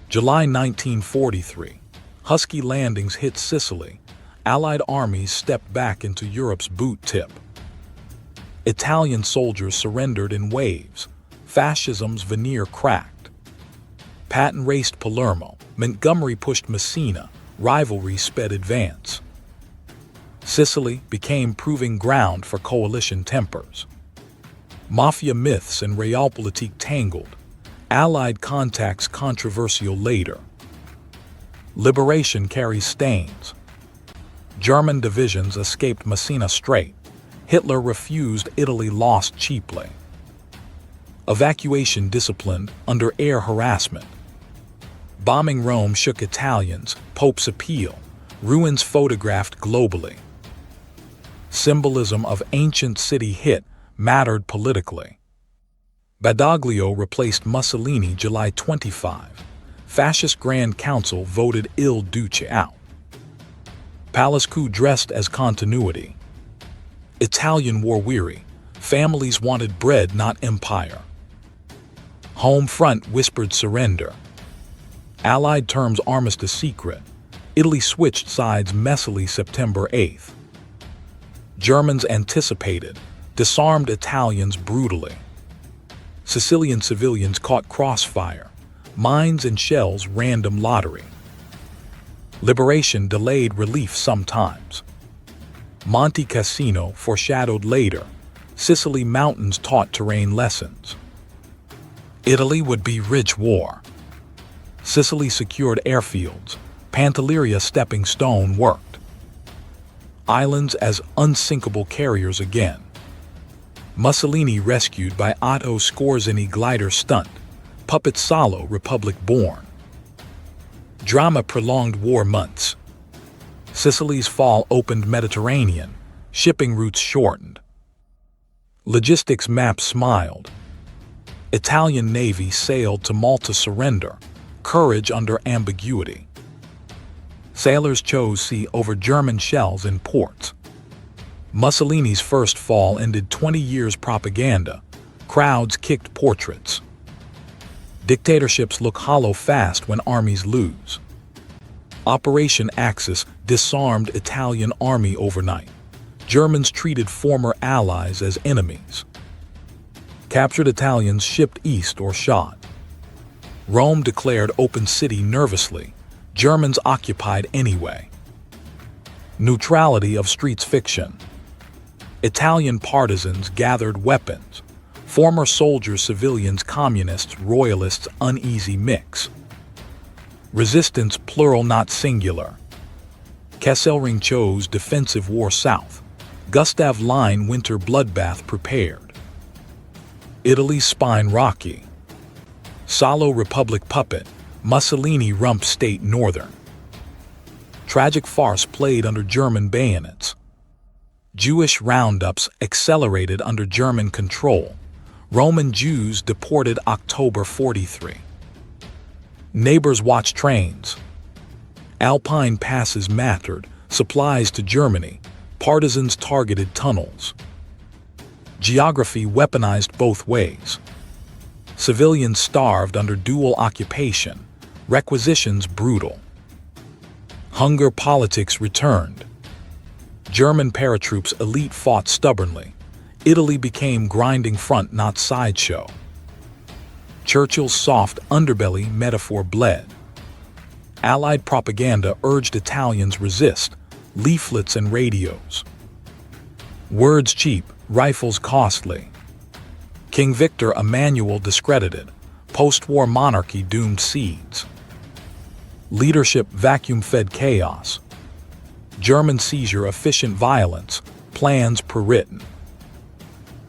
July 1943. Husky landings hit Sicily. Allied armies stepped back into Europe's boot tip. Italian soldiers surrendered in waves. Fascism's veneer cracked. Patton raced Palermo. Montgomery pushed Messina. Rivalry sped advance. Sicily became proving ground for coalition tempers. Mafia myths and realpolitik tangled. Allied contacts controversial later. Liberation carries stains. German divisions escaped Messina Strait. Hitler refused, Italy lost cheaply. Evacuation disciplined under air harassment. Bombing Rome shook Italians, Pope's appeal. Ruins photographed globally. Symbolism of ancient city hit, mattered politically. Badoglio replaced Mussolini July 25. Fascist Grand Council voted Il Duce out. Palace coup dressed as continuity. Italian war weary. Families wanted bread, not empire. Home front whispered surrender. Allied terms armistice secret. Italy switched sides messily September 8th. Germans anticipated, disarmed Italians brutally. Sicilian civilians caught crossfire. Mines and shells random lottery. Liberation delayed relief sometimes. Monte Cassino foreshadowed later. Sicily mountains taught terrain lessons. Italy would be rich war. Sicily secured airfields. Pantelleria stepping stone worked. Islands as unsinkable carriers again. Mussolini rescued by Otto Skorzeny glider stunt. Puppet Salo Republic born. Drama prolonged war months. Sicily's fall opened Mediterranean. Shipping routes shortened. Logistics map smiled. Italian Navy sailed to Malta surrender. Courage under ambiguity. Sailors chose sea over German shells in ports. Mussolini's first fall ended 20 years propaganda. Crowds kicked portraits. Dictatorships look hollow fast when armies lose. Operation Axis disarmed Italian army overnight. Germans treated former allies as enemies. Captured Italians shipped east or shot. Rome declared open city nervously. Germans occupied anyway. Neutrality of streets fiction. Italian partisans gathered weapons. Former soldiers, civilians, communists, royalists, uneasy mix. Resistance plural not singular. Kesselring chose defensive war south. Gustav Line winter bloodbath prepared. Italy's spine rocky. Salo Republic puppet. Mussolini rump state northern. Tragic farce played under German bayonets. Jewish roundups accelerated under German control. Roman Jews deported October 43. Neighbors watch trains. Alpine passes mattered, supplies to Germany. Partisans targeted tunnels. Geography weaponized both ways. Civilians starved under dual occupation. Requisitions brutal. Hunger politics returned. German paratroops elite fought stubbornly. Italy became grinding front, not sideshow. Churchill's soft underbelly metaphor bled. Allied propaganda urged Italians resist. Leaflets and radios. Words cheap, rifles costly. King Victor Emmanuel discredited. Post-war monarchy doomed seeds. Leadership vacuum-fed chaos. German seizure efficient violence. Plans prewritten.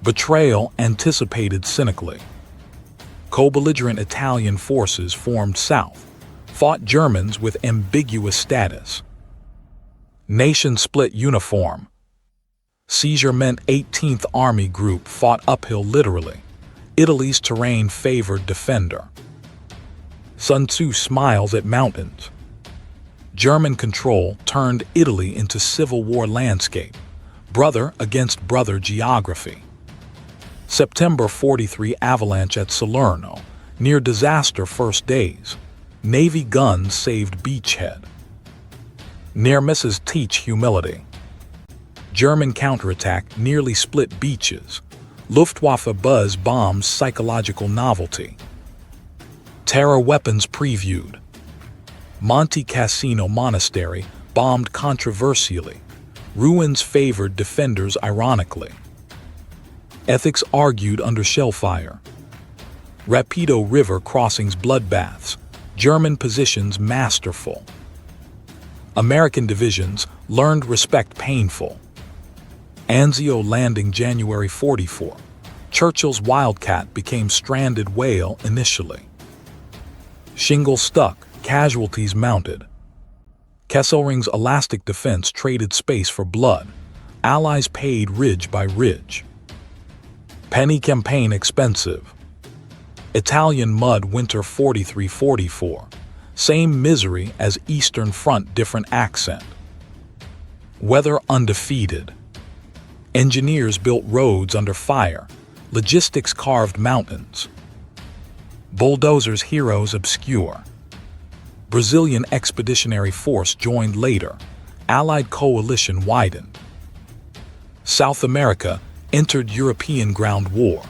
Betrayal anticipated cynically. Co-belligerent Italian forces formed south. Fought Germans with ambiguous status. Nation split uniform. Seizure meant 18th Army Group fought uphill literally. Italy's terrain favored defender. Sun Tzu smiles at mountains. German control turned Italy into civil war landscape. Brother against brother geography. September 43 avalanche at Salerno, near disaster first days. Navy guns saved beachhead. Near misses teach humility. German counterattack nearly split beaches. Luftwaffe buzz bombs psychological novelty. Terror weapons previewed. Monte Cassino Monastery bombed controversially. Ruins favored defenders ironically. Ethics argued under shellfire. Rapido River crossings bloodbaths. German positions masterful. American divisions learned respect painful. Anzio landing January 44. Churchill's Wildcat became stranded whale initially. Shingle stuck, casualties mounted. Kesselring's elastic defense traded space for blood. Allies paid ridge by ridge. Penny campaign expensive. Italian mud winter 43-44. Same misery as Eastern Front, different accent. Weather undefeated. Engineers built roads under fire. Logistics carved mountains. Bulldozers heroes obscure. Brazilian expeditionary force joined later. Allied coalition widened. South America entered European ground war.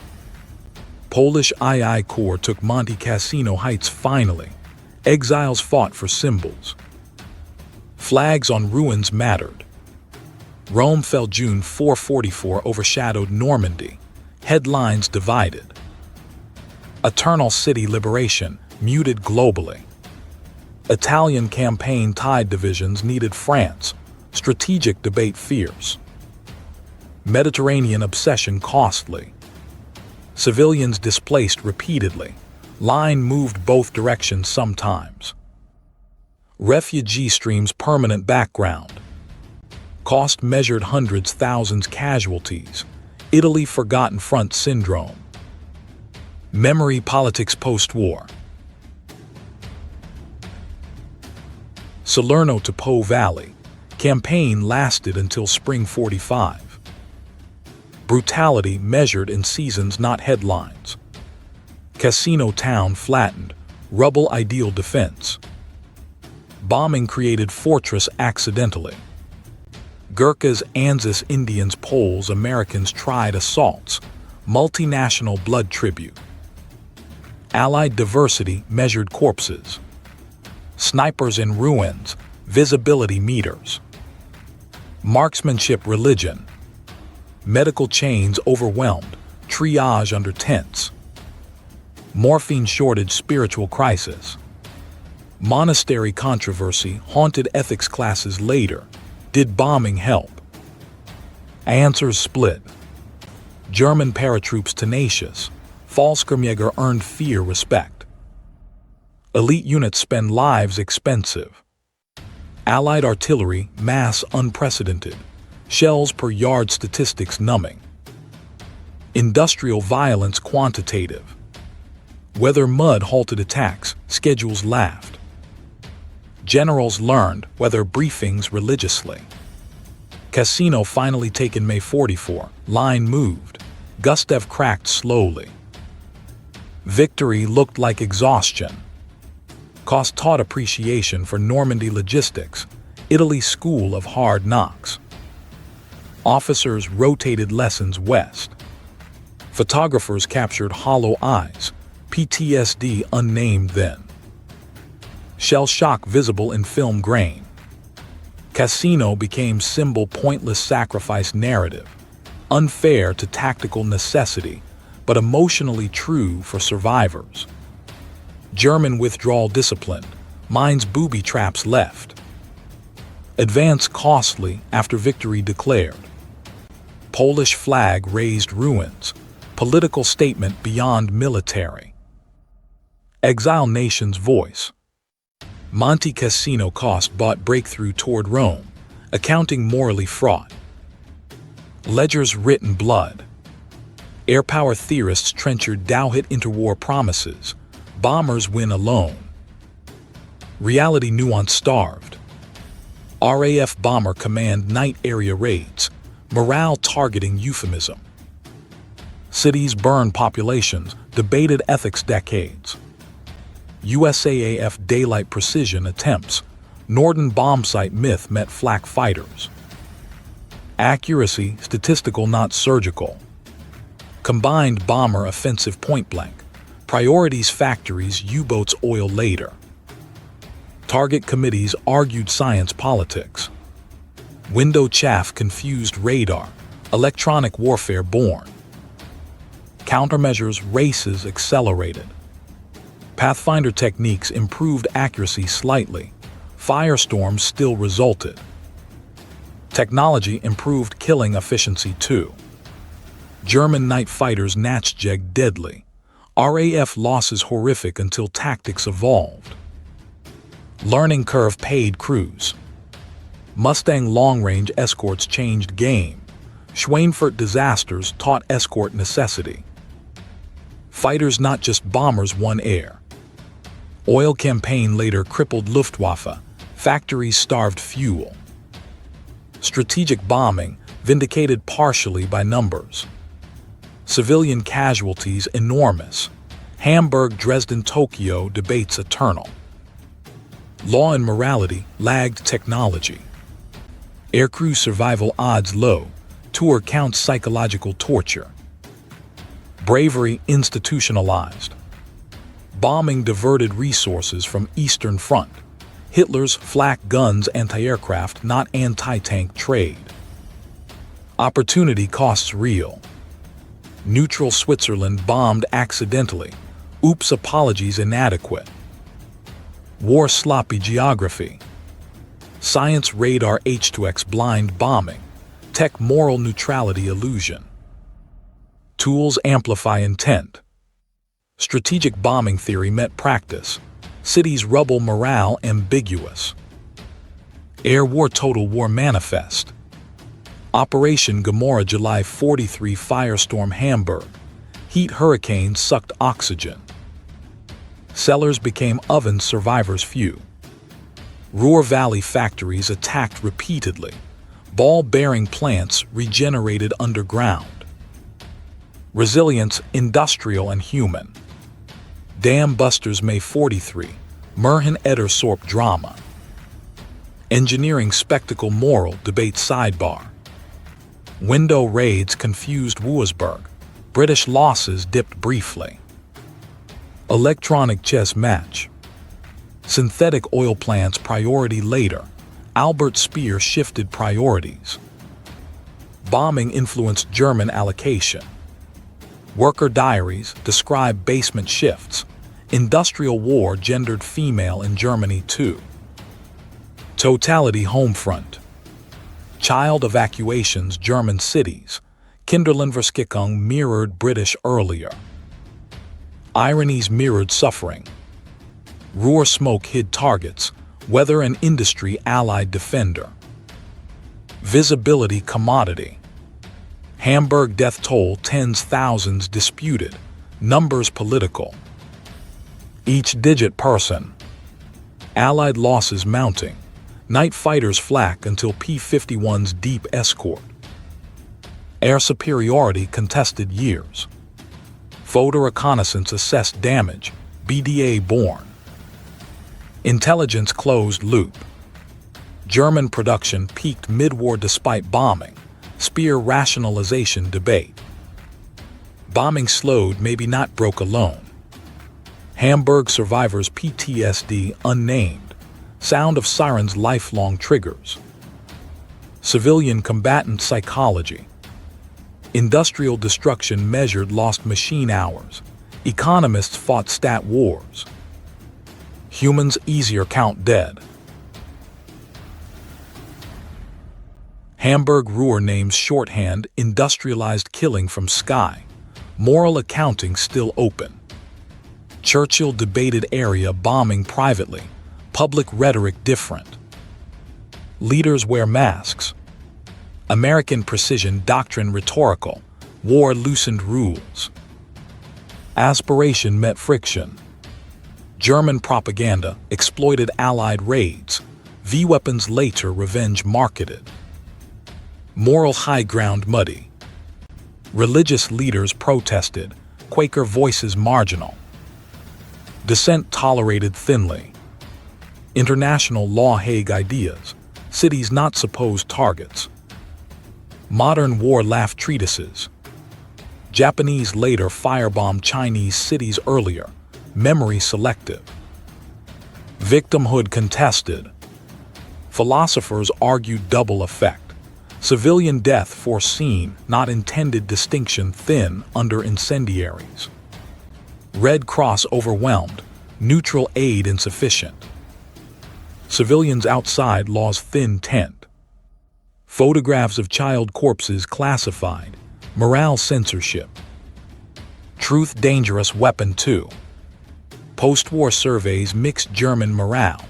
Polish II Corps took Monte Cassino Heights finally. Exiles fought for symbols. Flags on ruins mattered. Rome fell June 444, overshadowed Normandy. Headlines divided. Eternal City liberation muted globally. Italian campaign tied divisions needed France. Strategic debate fierce. Mediterranean obsession costly. Civilians displaced repeatedly. Line moved both directions sometimes. Refugee streams permanent background. Cost measured hundreds, thousands casualties. Italy forgotten front syndrome. Memory politics post-war. Salerno to Po Valley. Campaign lasted until spring 45. Brutality measured in seasons, not headlines. Cassino town flattened. Rubble ideal defense. Bombing created fortress accidentally. Gurkhas, Anzis, Indians, Poles, Americans tried assaults. Multinational blood tribute. Allied diversity measured corpses. Snipers in ruins, visibility meters. Marksmanship religion. Medical chains overwhelmed, triage under tents. Morphine shortage spiritual crisis. Monastery controversy haunted ethics classes later. Did bombing help? Answers split. German paratroops tenacious. Fallschirmjäger earned fear respect. Elite units spend lives expensive. Allied artillery mass unprecedented. Shells per yard statistics numbing. Industrial violence quantitative. Whether mud halted attacks, schedules laughed. Generals learned weather briefings religiously. Cassino finally taken May 44, line moved. Gustav cracked slowly. Victory looked like exhaustion. Cost taught appreciation for Normandy logistics, Italy's school of hard knocks. Officers rotated lessons west. Photographers captured hollow eyes, PTSD unnamed then. Shell shock visible in film grain. Cassino became symbol pointless sacrifice narrative, unfair to tactical necessity, but emotionally true for survivors. German withdrawal disciplined, mines booby traps left. Advance costly after victory declared. Polish flag raised ruins, political statement beyond military. Exile nation's voice. Monte Cassino cost bought breakthrough toward Rome, accounting morally fraught. Ledgers written blood. Air power theorists trenchered Dow-hit interwar promises. Bombers win alone. Reality nuance starved. RAF bomber command night area raids. Morale targeting euphemism. Cities burn populations, debated ethics decades. USAAF daylight precision attempts. Norden bombsight myth met flak fighters. Accuracy, statistical not surgical. Combined bomber offensive point blank. Priorities factories, U-boats oil later. Target committees argued science politics. Window chaff confused radar. Electronic warfare born. Countermeasures races accelerated. Pathfinder techniques improved accuracy slightly. Firestorms still resulted. Technology improved killing efficiency too. German night fighters Nachjagd deadly. RAF losses horrific until tactics evolved. Learning curve paid crews. Mustang long-range escorts changed game. Schweinfurt disasters taught escort necessity. Fighters not just bombers won air. Oil campaign later crippled Luftwaffe. Factories starved fuel. Strategic bombing vindicated partially by numbers. Civilian casualties enormous. Hamburg, Dresden, Tokyo debates eternal. Law and morality lagged technology. Aircrew survival odds low. Tour counts psychological torture. Bravery institutionalized. Bombing diverted resources from Eastern Front. Hitler's flak guns anti-aircraft, not anti-tank trade. Opportunity costs real. Neutral Switzerland bombed accidentally. Oops, apologies inadequate. War sloppy geography. Science radar H2X blind bombing. Tech moral neutrality illusion. Tools amplify intent. Strategic bombing theory met practice. Cities rubble morale ambiguous. Air war total war manifest. Operation Gomorrah July 43 firestorm Hamburg. Heat hurricane sucked oxygen. Cellars became ovens, survivors few. Ruhr Valley factories attacked repeatedly. Ball-bearing plants regenerated underground. Resilience industrial and human. Dam busters May 43. Merhen Edersorp drama. Engineering spectacle moral debate sidebar. Window raids confused Wurzburg. British losses dipped briefly. Electronic chess match. Synthetic oil plants priority later. Albert Speer shifted priorities. Bombing influenced German allocation. Worker diaries describe basement shifts. Industrial war gendered female in Germany too. Totality home front. Child evacuations German cities. Kinderlohnverskickung mirrored British earlier. Ironies mirrored suffering. Ruhr smoke hid targets. Weather and industry allied defender. Visibility commodity. Hamburg death toll tens thousands disputed. Numbers political. Each digit person. Allied losses mounting. Night fighters flak until P-51's deep escort. Air superiority contested years. Photo reconnaissance assessed damage. BDA born. Intelligence closed loop. German production peaked mid-war despite bombing. Speer rationalization debate. Bombing slowed, maybe not broke alone. Hamburg survivors PTSD unnamed. Sound of sirens lifelong triggers. Civilian combatant psychology. Industrial destruction measured lost machine hours. Economists fought stat wars. Humans easier count dead. Hamburg Ruhr names shorthand industrialized killing from sky. Moral accounting still open. Churchill debated area bombing privately. Public rhetoric different. Leaders wear masks. American precision doctrine rhetorical. War loosened rules. Aspiration met friction. German propaganda exploited Allied raids. V-weapons later revenge marketed. Moral high ground muddy. Religious leaders protested. Quaker voices marginal. Dissent tolerated thinly. International law Hague ideas. Cities not supposed targets. Modern war laugh treatises. Japanese later firebombed Chinese cities earlier. Memory selective. Victimhood contested. Philosophers argued double effect. Civilian death foreseen, not intended distinction thin under incendiaries. Red Cross overwhelmed. Neutral aid insufficient. Civilians outside law's thin tent. Photographs of child corpses classified. Morale censorship. Truth dangerous weapon too. Post-war surveys mixed German morale.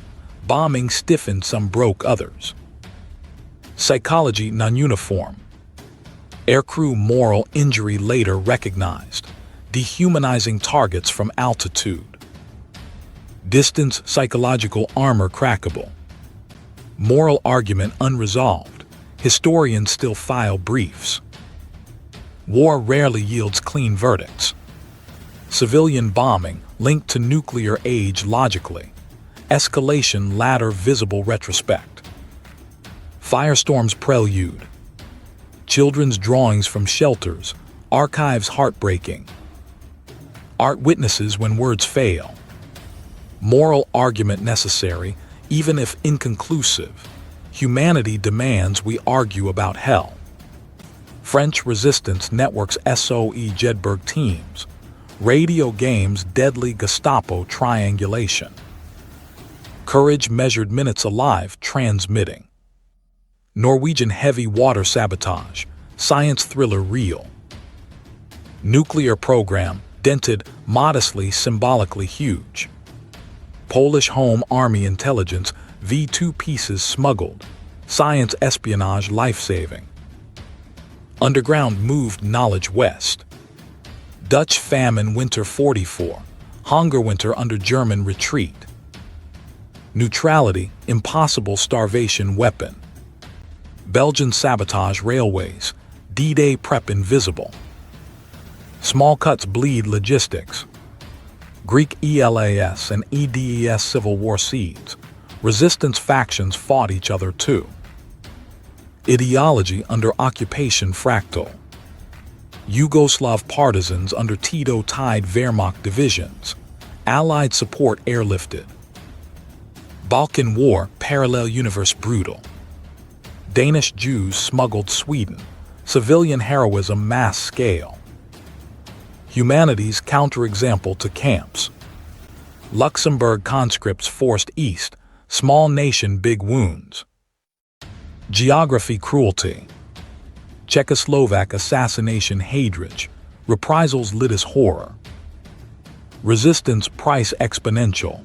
Bombing stiffened some, broke others. Psychology non-uniform. Aircrew moral injury later recognized. Dehumanizing targets from altitude. Distance psychological armor crackable. Moral argument unresolved. Historians still file briefs. War rarely yields clean verdicts. Civilian bombing linked to nuclear age logically. Escalation ladder visible retrospect. Firestorm's prelude. Children's drawings from shelters. Archives heartbreaking. Art witnesses when words fail. Moral argument necessary, even if inconclusive. Humanity demands we argue about hell. French resistance networks SOE Jedburgh teams. Radio games deadly Gestapo triangulation. Courage measured minutes alive transmitting. Norwegian heavy water sabotage. Science thriller real. Nuclear program dented modestly symbolically huge. Polish Home Army intelligence V2 pieces smuggled. Science espionage life-saving. Underground moved knowledge west. Dutch famine winter 44. Hunger winter under German retreat. Neutrality impossible starvation weapon. Belgian sabotage railways. D-Day prep invisible. Small cuts bleed logistics. Greek ELAS and EDES civil war seeds. Resistance factions fought each other too. Ideology under occupation fractal. Yugoslav partisans under Tito tied Wehrmacht divisions. Allied support airlifted. Balkan War parallel universe brutal. Danish Jews smuggled Sweden. Civilian heroism mass scale. Humanities counterexample to camps. Luxembourg conscripts forced east. Small nation big wounds. Geography cruelty. Czechoslovak assassination Heydrich. Reprisals lit as horror. Resistance price exponential.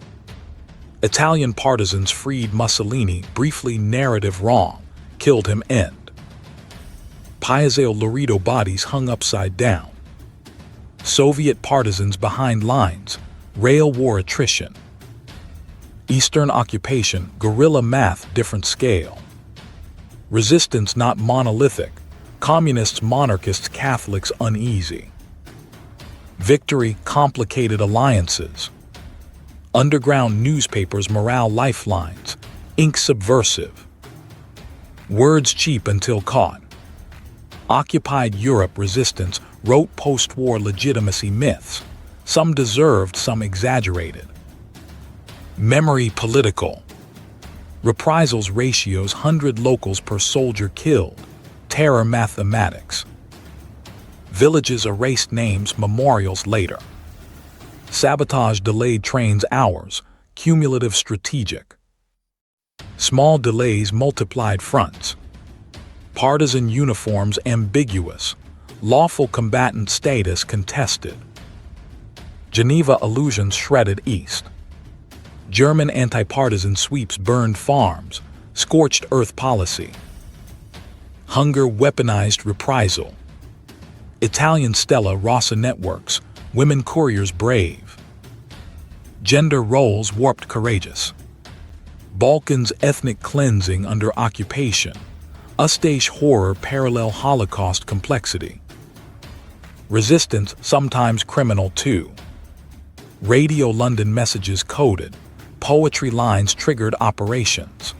Italian partisans freed Mussolini briefly narrative wrong. Killed him end. Piazzale Loreto bodies hung upside down. Soviet partisans behind lines. Rail war attrition. Eastern occupation, guerrilla math different scale. Resistance not monolithic. Communists, monarchists, Catholics uneasy. Victory, complicated alliances. Underground newspapers, morale lifelines. Ink subversive. Words cheap until caught. Occupied Europe resistance wrote post-war legitimacy myths. Some deserved, some exaggerated. Memory political. Reprisals ratios 100 locals per soldier killed. Terror mathematics. Villages erased names, memorials later. Sabotage delayed trains hours. Cumulative strategic. Small delays multiplied fronts. Partisan uniforms ambiguous. Lawful combatant status contested. Geneva illusions shredded east. German anti-partisan sweeps burned farms. Scorched earth policy. Hunger weaponized reprisal. Italian Stella Rossa networks. Women couriers brave. Gender roles warped courageous. Balkans ethnic cleansing under occupation. Ustache horror parallel Holocaust complexity. Resistance sometimes criminal too. Radio London messages coded, poetry lines triggered operations.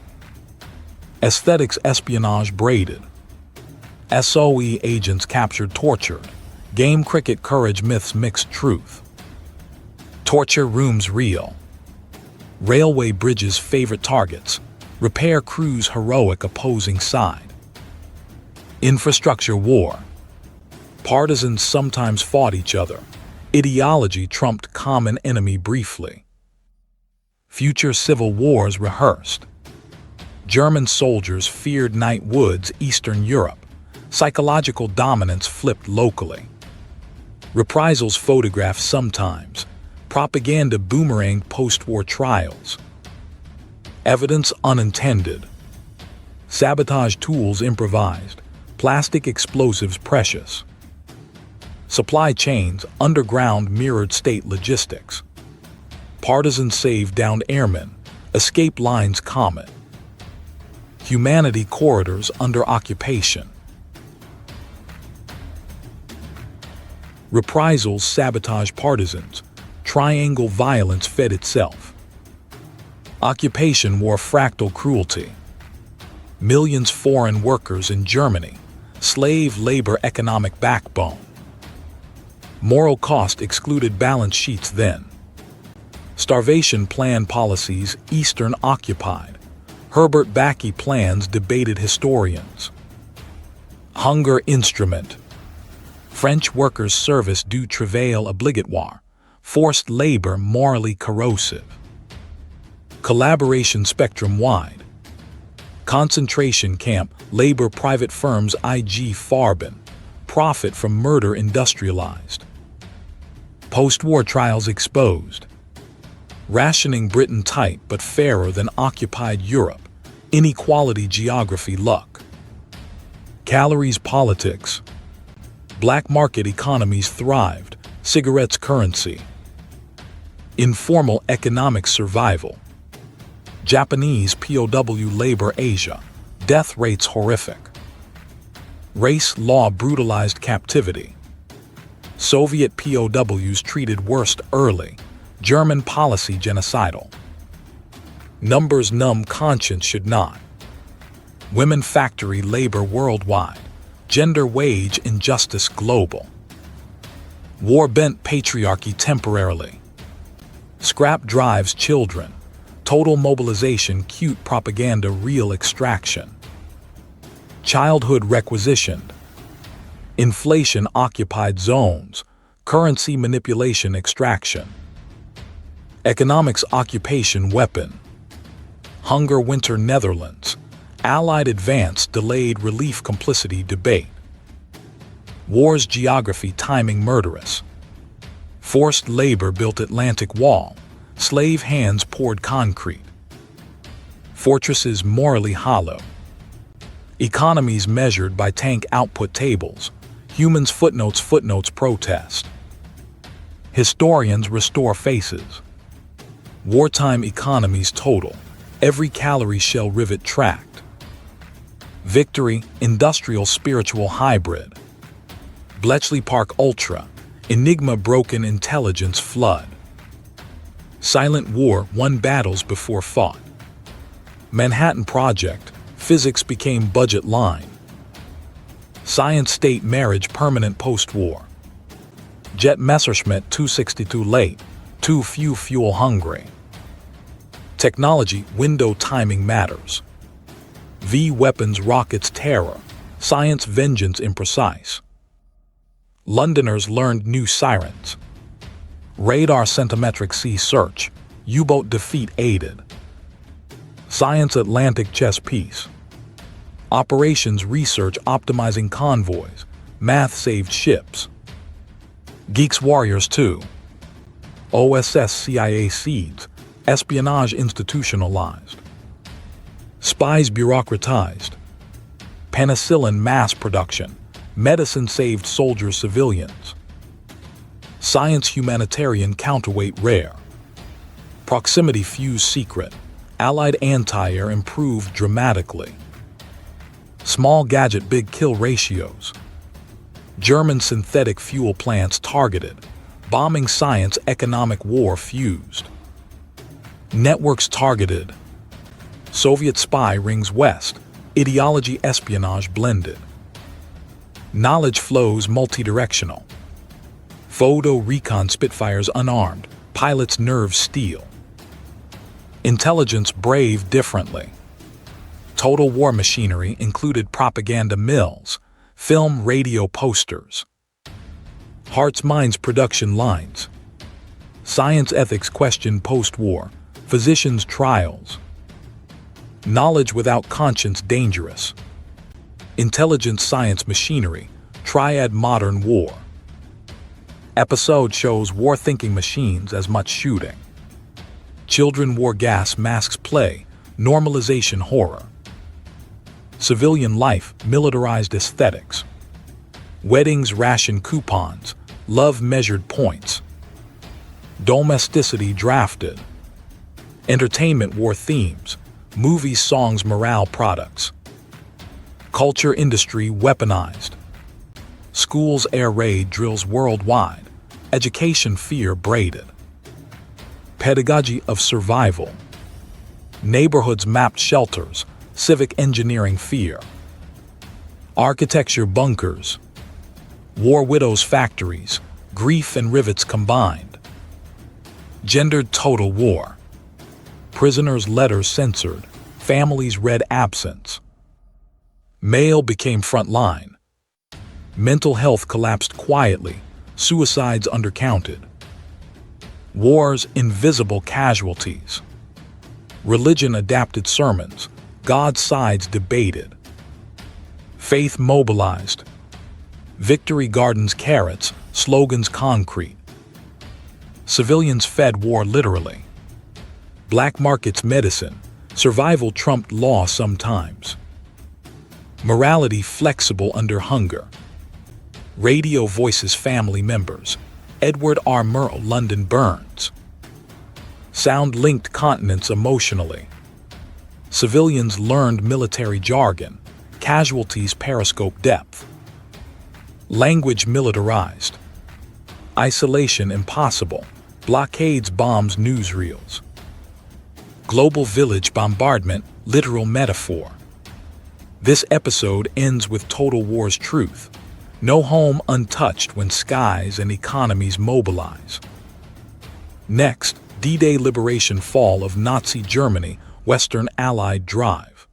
Aesthetics espionage braided. SOE agents captured tortured. Game cricket courage myths mixed truth. Torture rooms real. Railway bridges favorite targets. Repair crews heroic opposing side. Infrastructure war. Partisans sometimes fought each other. Ideology trumped common enemy briefly. Future civil wars rehearsed. German soldiers feared night woods, Eastern Europe. Psychological dominance flipped locally. Reprisals photographed sometimes. Propaganda boomeranged post-war trials. Evidence unintended. Sabotage tools improvised. Plastic explosives precious. Supply chains underground mirrored state logistics. Partisans saved downed airmen. Escape lines common. Humanity corridors under occupation. Reprisals sabotage partisans. Triangle violence fed itself. Occupation war fractal cruelty. Millions foreign workers in Germany. Slave labor economic backbone. Moral cost excluded balance sheets then. Starvation plan policies Eastern occupied. Herbert Backey plans debated historians. Hunger instrument. French workers' service du travail obligatoire. Forced labor morally corrosive. Collaboration spectrum wide. Concentration camp labor private firms IG Farben. Profit from murder industrialized. Post-war trials exposed. Rationing Britain tight but fairer than occupied Europe. Inequality geography luck. Calories politics. Black market economies thrived. Cigarettes currency. Informal economic survival. Japanese POW labor Asia. Death rates horrific. Race law brutalized captivity. Soviet POWs treated worst early. German policy genocidal. Numbers numb conscience should not. Women factory labor worldwide. Gender wage injustice global. War-bent patriarchy temporarily. Scrap drives children. Total mobilization cute propaganda real extraction. Childhood requisitioned. Inflation occupied zones. Currency manipulation extraction. Economics occupation weapon. Hunger winter Netherlands. Allied advance delayed relief complicity debate. War's geography timing murderous. Forced labor built Atlantic Wall. Slave hands poured concrete. Fortresses morally hollow. Economies measured by tank output tables. Humans footnotes protest. Historians restore faces. Wartime economies total. Every calorie shell rivet tracked. Victory, industrial spiritual hybrid. Bletchley Park Ultra. Enigma broken intelligence flood. Silent war won battles before fought. Manhattan Project. Physics became budget line. Science state marriage permanent post-war. Jet Messerschmitt 262 late. Too few fuel hungry. Technology window timing matters. V weapons rockets terror. Science vengeance imprecise. Londoners learned new sirens. Radar centimetric sea search. U-boat defeat aided. Science Atlantic chess piece. Operations research optimizing convoys. Math saved ships. Geeks Warriors 2. OSS CIA seeds. Espionage institutionalized. Spies bureaucratized. Penicillin mass production. Medicine saved soldiers civilians. Science humanitarian counterweight rare. Proximity fuse secret. Allied anti-air improved dramatically. Small gadget big kill ratios. German synthetic fuel plants targeted. Bombing science economic war fused. Networks targeted. Soviet spy rings west. Ideology espionage blended. Knowledge flows multidirectional. Photo recon Spitfires unarmed. Pilots nerves steel. Intelligence brave differently. Total war machinery included propaganda mills, film radio posters. Hearts minds production lines. Science ethics question post-war. Physicians trials. Knowledge without conscience dangerous. Intelligence science machinery. Triad modern war. Episode shows war thinking machines as much shooting. Children wore gas masks play. Normalization horror. Civilian life militarized aesthetics. Weddings ration coupons. Love measured points. Domesticity drafted. Entertainment war themes. Movies, songs, morale products. Culture industry weaponized. Schools air raid drills worldwide. Education fear braided. Pedagogy of survival. Neighborhoods mapped shelters. Civic engineering fear. Architecture bunkers. War widows factories. Grief and rivets combined. Gendered total war. Prisoners' letters censored. Families read absence. Male became front line. Mental health collapsed quietly. Suicides undercounted. War's invisible casualties. Religion adapted sermons. God's sides debated. Faith mobilized. Victory gardens carrots, slogans concrete. Civilians fed war literally. Black markets medicine, survival trumped law sometimes. Morality flexible under hunger. Radio voices family members. Edward R. Murrow, London burns. Sound linked continents emotionally. Civilians learned military jargon. Casualties periscope depth. Language militarized. Isolation impossible. Blockades bombs newsreels. Global village bombardment literal metaphor. This episode ends with total war's truth. No home untouched when skies and economies mobilize. Next, D-Day liberation fall of Nazi Germany, Western Allied drive.